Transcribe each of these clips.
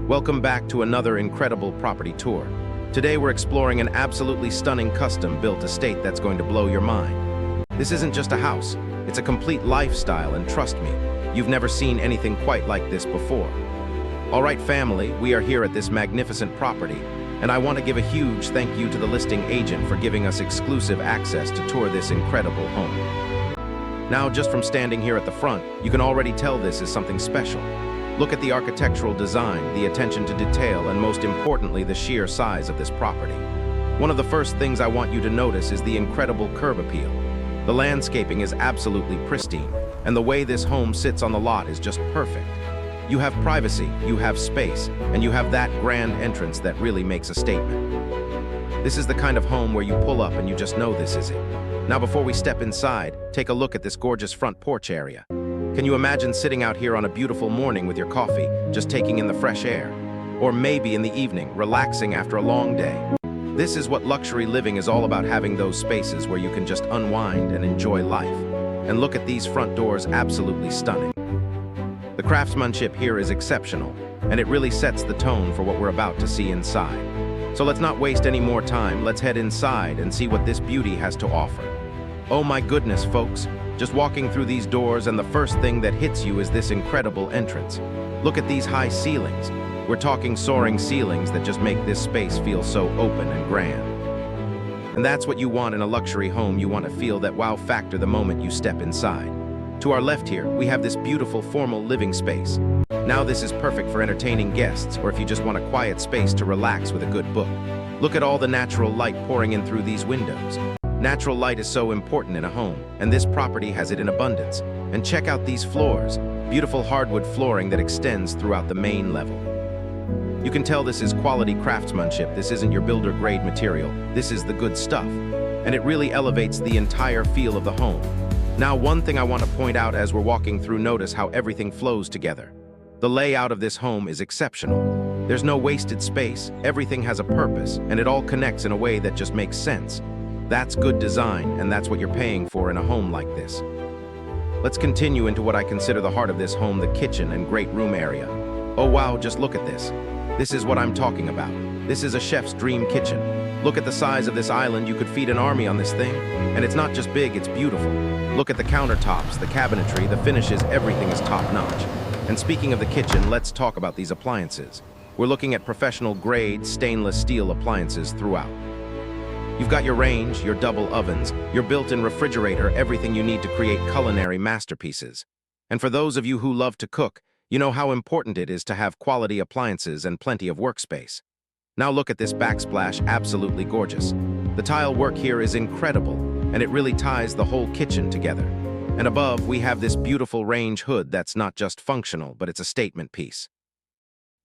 Welcome back to another incredible property tour. Today we're exploring an absolutely stunning custom-built estate that's going to blow your mind. This isn't just a house, it's a complete lifestyle, and trust me, you've never seen anything quite like this before. All right, family, we are here at this magnificent property, and I want to give a huge thank you to the listing agent for giving us exclusive access to tour this incredible home. Now, just from standing here at the front, you can already tell this is something special. Look at the architectural design, the attention to detail, and most importantly, the sheer size of this property. One of the first things I want you to notice is the incredible curb appeal. The landscaping is absolutely pristine, and the way this home sits on the lot is just perfect. You have privacy, you have space, and you have that grand entrance that really makes a statement. This is the kind of home where you pull up and you just know this is it. Now, before we step inside, take a look at this gorgeous front porch area. Can you imagine sitting out here on a beautiful morning with your coffee, just taking in the fresh air? Or maybe in the evening, relaxing after a long day? This is what luxury living is all about, having those spaces where you can just unwind and enjoy life. And look at these front doors, absolutely stunning. The craftsmanship here is exceptional, and it really sets the tone for what we're about to see inside. So let's not waste any more time, let's head inside and see what this beauty has to offer. Oh my goodness, folks. Just walking through these doors, and the first thing that hits you is this incredible entrance. Look at these high ceilings. We're talking soaring ceilings that just make this space feel so open and grand. And that's what you want in a luxury home. You want to feel that wow factor the moment you step inside. To our left here, we have this beautiful formal living space. Now this is perfect for entertaining guests, or if you just want a quiet space to relax with a good book. Look at all the natural light pouring in through these windows. Natural light is so important in a home, and this property has it in abundance. And check out these floors, beautiful hardwood flooring that extends throughout the main level. You can tell this is quality craftsmanship. This isn't your builder-grade material. This is the good stuff, and it really elevates the entire feel of the home. Now, one thing I want to point out as we're walking through, notice how everything flows together. The layout of this home is exceptional. There's no wasted space, everything has a purpose, and it all connects in a way that just makes sense. That's good design, and that's what you're paying for in a home like this. Let's continue into what I consider the heart of this home, the kitchen and great room area. Oh wow, just look at this. This is what I'm talking about. This is a chef's dream kitchen. Look at the size of this island. You could feed an army on this thing. And it's not just big, it's beautiful. Look at the countertops, the cabinetry, the finishes, everything is top-notch. And speaking of the kitchen, let's talk about these appliances. We're looking at professional-grade stainless steel appliances throughout. You've got your range, your double ovens, your built-in refrigerator, everything you need to create culinary masterpieces. And for those of you who love to cook, you know how important it is to have quality appliances and plenty of workspace. Now look at this backsplash, absolutely gorgeous. The tile work here is incredible, and it really ties the whole kitchen together. And above, we have this beautiful range hood that's not just functional, but it's a statement piece.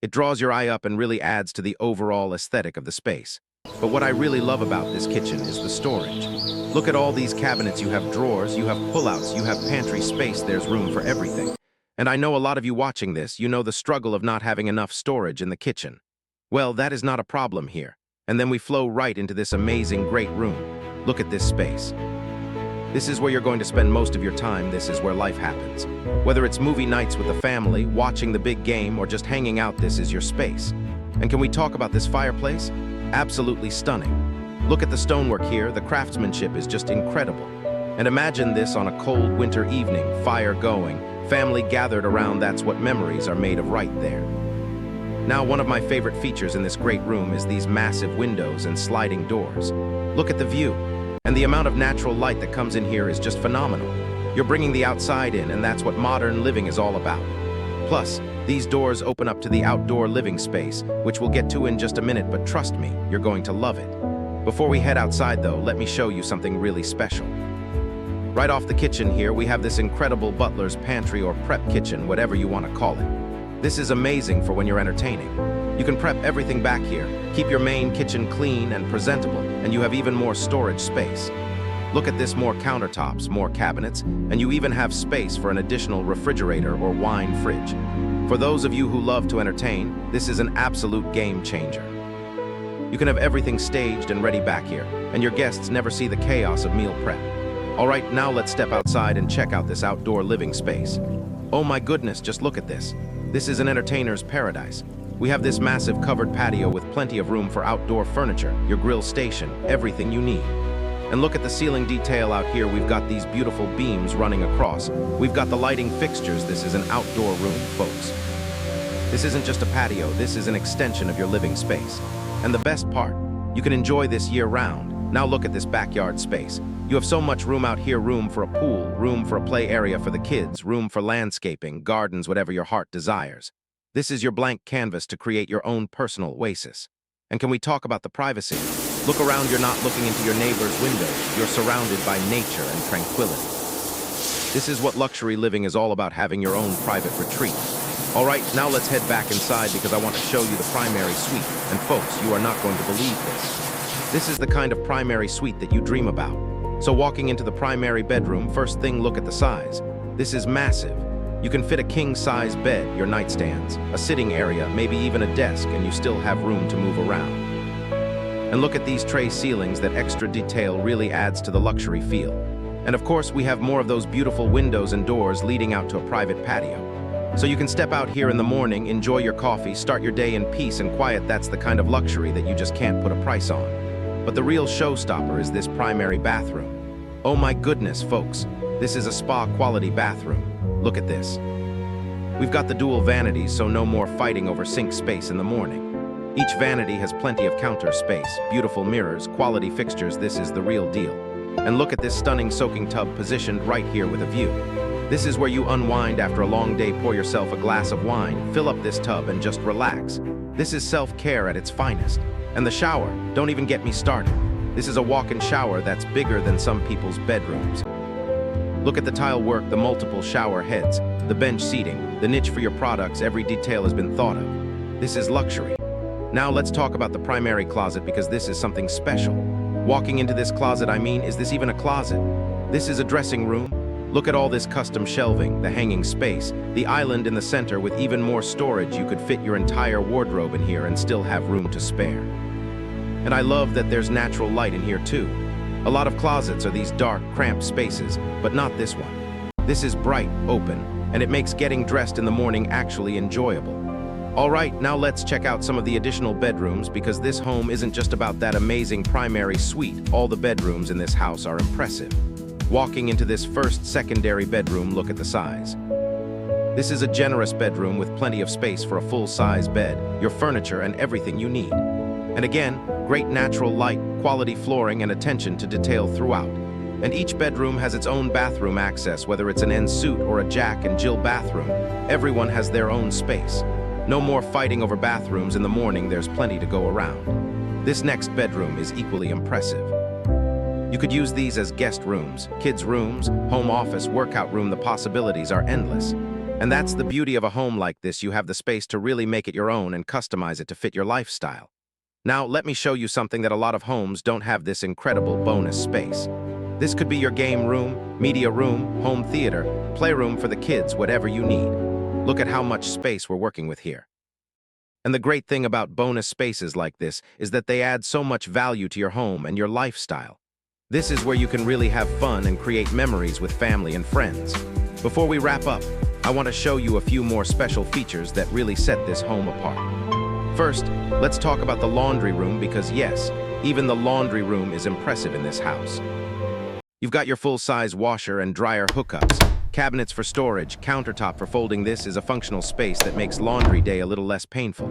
It draws your eye up and really adds to the overall aesthetic of the space. But what I really love about this kitchen is the storage. Look at all these cabinets. You have drawers, you have pullouts, you have pantry space, there's room for everything. And I know a lot of you watching this, you know the struggle of not having enough storage in the kitchen. Well, that is not a problem here. And then we flow right into this amazing great room. Look at this space. This is where you're going to spend most of your time. This is where life happens. Whether it's movie nights with the family, watching the big game, or just hanging out, this is your space. And can we talk about this fireplace? Absolutely stunning. Look at the stonework here. The craftsmanship is just incredible. And imagine this on a cold winter evening, fire going, family gathered around. That's what memories are made of right there. Now, one of my favorite features in this great room is these massive windows and sliding doors. Look at the view. And the amount of natural light that comes in here is just phenomenal. You're bringing the outside in, and that's what modern living is all about. Plus, these doors open up to the outdoor living space, which we'll get to in just a minute, but trust me, you're going to love it. Before we head outside though, let me show you something really special. Right off the kitchen here, we have this incredible butler's pantry or prep kitchen, whatever you want to call it. This is amazing for when you're entertaining. You can prep everything back here, keep your main kitchen clean and presentable, and you have even more storage space. Look at this, more countertops, more cabinets, and you even have space for an additional refrigerator or wine fridge. For those of you who love to entertain, this is an absolute game changer. You can have everything staged and ready back here, and your guests never see the chaos of meal prep. All right, now let's step outside and check out this outdoor living space. Oh my goodness, just look at this. This is an entertainer's paradise. We have this massive covered patio with plenty of room for outdoor furniture, your grill station, everything you need. And look at the ceiling detail out here. We've got these beautiful beams running across. We've got the lighting fixtures. This is an outdoor room, folks. This isn't just a patio, this is an extension of your living space. And the best part, you can enjoy this year-round. Now look at this backyard space. You have so much room out here, room for a pool, room for a play area for the kids, room for landscaping, gardens, whatever your heart desires. This is your blank canvas to create your own personal oasis. And can we talk about the privacy? Look around, you're not looking into your neighbor's windows. You're surrounded by nature and tranquility. This is what luxury living is all about, having your own private retreat. All right, now let's head back inside because I want to show you the primary suite. And folks, you are not going to believe this. This is the kind of primary suite that you dream about. So walking into the primary bedroom, first thing, look at the size. This is massive. You can fit a king-size bed, your nightstands, a sitting area, maybe even a desk, and you still have room to move around. And look at these tray ceilings. That extra detail really adds to the luxury feel. And of course, we have more of those beautiful windows and doors leading out to a private patio. So you can step out here in the morning, enjoy your coffee, start your day in peace and quiet. That's the kind of luxury that you just can't put a price on. But the real showstopper is this primary bathroom. Oh my goodness, folks. This is a spa-quality bathroom. Look at this. We've got the dual vanities, so no more fighting over sink space in the morning. Each vanity has plenty of counter space, beautiful mirrors, quality fixtures. This is the real deal. And look at this stunning soaking tub positioned right here with a view. This is where you unwind after a long day. Pour yourself a glass of wine, fill up this tub and just relax. This is self-care at its finest. And the shower, don't even get me started. This is a walk-in shower that's bigger than some people's bedrooms. Look at the tile work, the multiple shower heads, the bench seating, the niche for your products. Every detail has been thought of. This is luxury. Now let's talk about the primary closet because this is something special. Walking into this closet, is this even a closet? This is a dressing room. Look at all this custom shelving, the hanging space, the island in the center with even more storage. You could fit your entire wardrobe in here and still have room to spare. And I love that there's natural light in here too. A lot of closets are these dark, cramped spaces, but not this one. This is bright, open, and it makes getting dressed in the morning actually enjoyable. All right, now let's check out some of the additional bedrooms because this home isn't just about that amazing primary suite. All the bedrooms in this house are impressive. Walking into this first secondary bedroom, look at the size. This is a generous bedroom with plenty of space for a full-size bed, your furniture, and everything you need. And again, great natural light, quality flooring, and attention to detail throughout. And each bedroom has its own bathroom access, whether it's an en-suite or a Jack and Jill bathroom. Everyone has their own space. No more fighting over bathrooms in the morning, there's plenty to go around. This next bedroom is equally impressive. You could use these as guest rooms, kids' rooms, home office, workout room. The possibilities are endless. And that's the beauty of a home like this. You have the space to really make it your own and customize it to fit your lifestyle. Now, let me show you something that a lot of homes don't have, this incredible bonus space. This could be your game room, media room, home theater, playroom for the kids, whatever you need. Look at how much space we're working with here. And the great thing about bonus spaces like this is that they add so much value to your home and your lifestyle. This is where you can really have fun and create memories with family and friends. Before we wrap up, I want to show you a few more special features that really set this home apart. First, let's talk about the laundry room because yes, even the laundry room is impressive in this house. You've got your full-size washer and dryer hookups, cabinets for storage, countertop for folding. This is a functional space that makes laundry day a little less painful.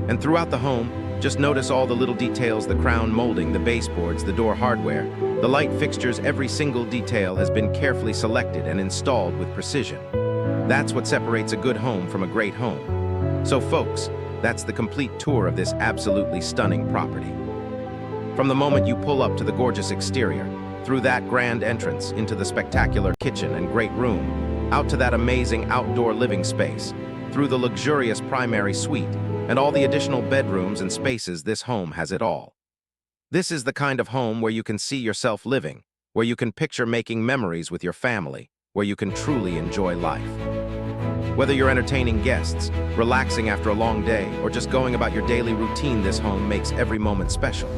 And throughout the home, just notice all the little details, the crown molding, the baseboards, the door hardware, the light fixtures. Every single detail has been carefully selected and installed with precision. That's what separates a good home from a great home. So folks, that's the complete tour of this absolutely stunning property. From the moment you pull up to the gorgeous exterior, through that grand entrance, into the spectacular kitchen and great room, out to that amazing outdoor living space, through the luxurious primary suite, and all the additional bedrooms and spaces, this home has it all. This is the kind of home where you can see yourself living, where you can picture making memories with your family, where you can truly enjoy life. Whether you're entertaining guests, relaxing after a long day, or just going about your daily routine, this home makes every moment special.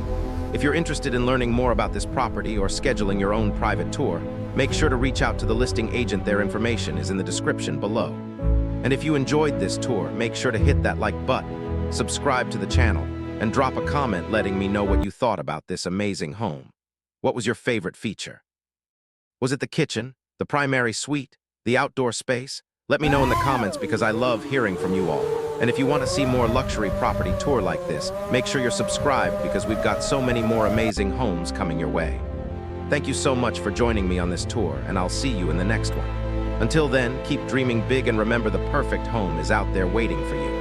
If you're interested in learning more about this property or scheduling your own private tour, make sure to reach out to the listing agent. Their information is in the description below. And if you enjoyed this tour, make sure to hit that like button. subscribe to the channel, and drop a comment letting me know what you thought about this amazing home. What was your favorite feature? Was it the kitchen, the primary suite, the outdoor space? Let me know in the comments because I love hearing from you all. And if you want to see more luxury property tour like this, make sure you're subscribed because we've got so many more amazing homes coming your way. Thank you so much for joining me on this tour, and I'll see you in the next one. Until then, keep dreaming big and remember the perfect home is out there waiting for you.